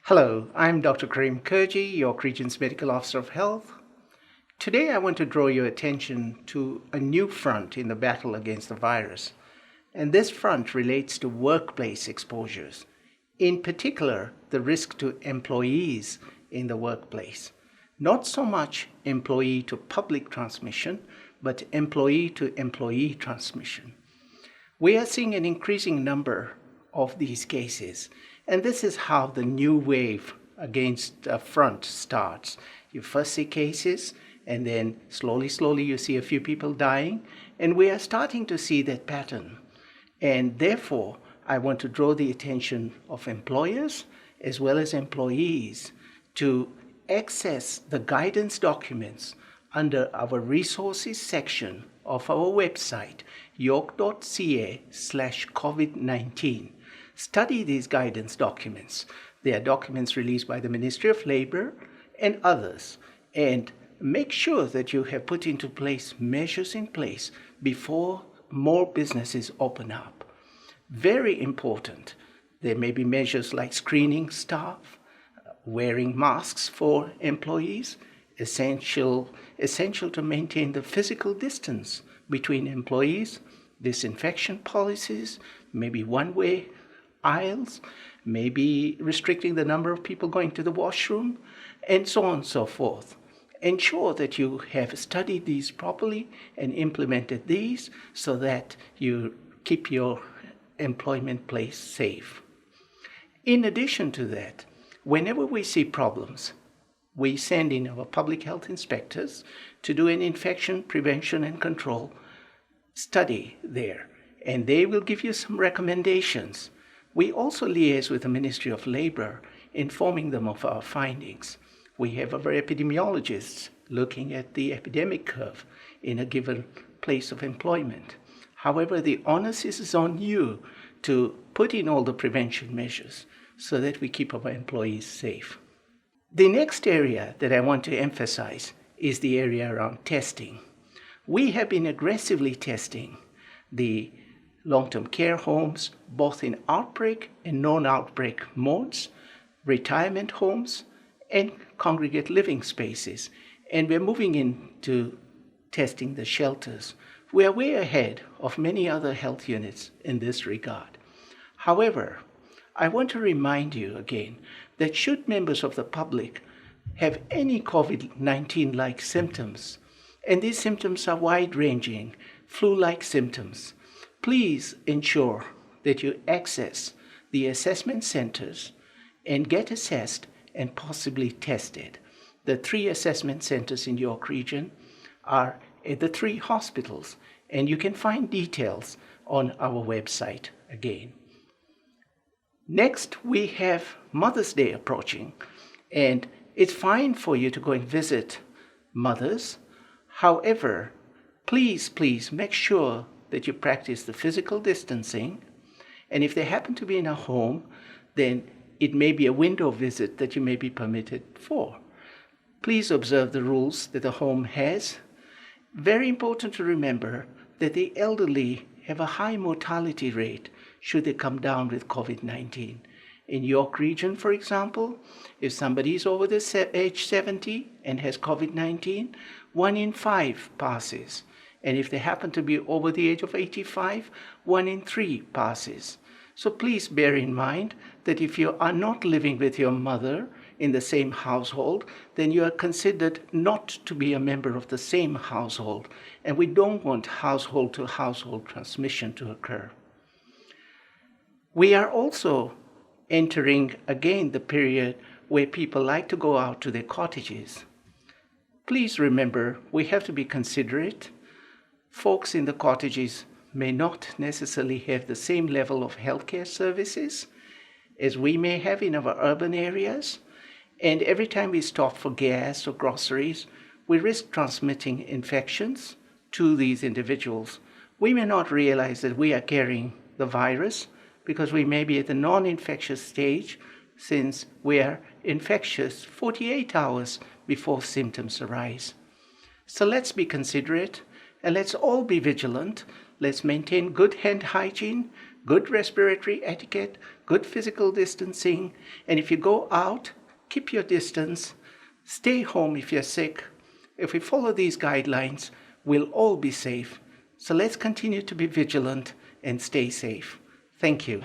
Hello, I'm Dr. Karim Kurji, York Region's Medical Officer of Health. Today I want to draw your attention to a new front in the battle against the virus, and this front relates to workplace exposures, in particular the risk to employees in the workplace. Not so much employee to public transmission, but employee to employee transmission. We are seeing an increasing number of these cases, and this is how the new wave against a front starts. You first see cases, and then slowly you see a few people dying, and we are starting to see that pattern. And therefore, I want to draw the attention of employers as well as employees to access the guidance documents under our resources section of our website, york.ca/COVID-19. Study these guidance documents. They are documents released by the Ministry of Labor and others. And make sure that you have put into place measures in place before more businesses open up. Very important. There may be measures like screening staff, wearing masks for employees, essential to maintain the physical distance between employees, disinfection policies, maybe one-way aisles, maybe restricting the number of people going to the washroom, and so on and so forth. Ensure that you have studied these properly and implemented these so that you keep your employment place safe. In addition to that, whenever we see problems, we send in our public health inspectors to do an infection prevention and control study there, and they will give you some recommendations. We also liaise with the Ministry of Labor, informing them of our findings. We have our epidemiologists looking at the epidemic curve in a given place of employment. However, the onus is on you to put in all the prevention measures so that we keep our employees safe. The next area that I want to emphasize is the area around testing. We have been aggressively testing the long-term care homes, both in outbreak and non-outbreak modes, retirement homes, and congregate living spaces. And we're moving into testing the shelters. We are way ahead of many other health units in this regard. However, I want to remind you again that should members of the public have any COVID-19-like symptoms, and these symptoms are wide-ranging, flu-like symptoms, please ensure that you access the assessment centers and get assessed and possibly tested. The 3 assessment centers in York Region are at the 3 hospitals, and you can find details on our website again. Next, we have Mother's Day approaching, and it's fine for you to go and visit mothers. However, please make sure that you practice the physical distancing, and if they happen to be in a home, then it may be a window visit that you may be permitted for. Please observe the rules that the home has. Very important to remember that the elderly have a high mortality rate should they come down with COVID-19. In York Region, for example, if somebody is over the age 70 and has COVID-19, 1 in 5 passes. And if they happen to be over the age of 85, 1 in 3 passes. So please bear in mind that if you are not living with your mother in the same household, then you are considered not to be a member of the same household. And we don't want household-to-household transmission to occur. We are also entering again the period where people like to go out to their cottages. Please remember, we have to be considerate. Folks in the cottages may not necessarily have the same level of healthcare services as we may have in our urban areas. And every time we stop for gas or groceries, we risk transmitting infections to these individuals. We may not realize that we are carrying the virus because we may be at the non-infectious stage, since we are infectious 48 hours before symptoms arise. So let's be considerate, and let's all be vigilant. Let's maintain good hand hygiene, good respiratory etiquette, good physical distancing, and if you go out, keep your distance, stay home if you're sick. If we follow these guidelines, we'll all be safe. So let's continue to be vigilant and stay safe. Thank you.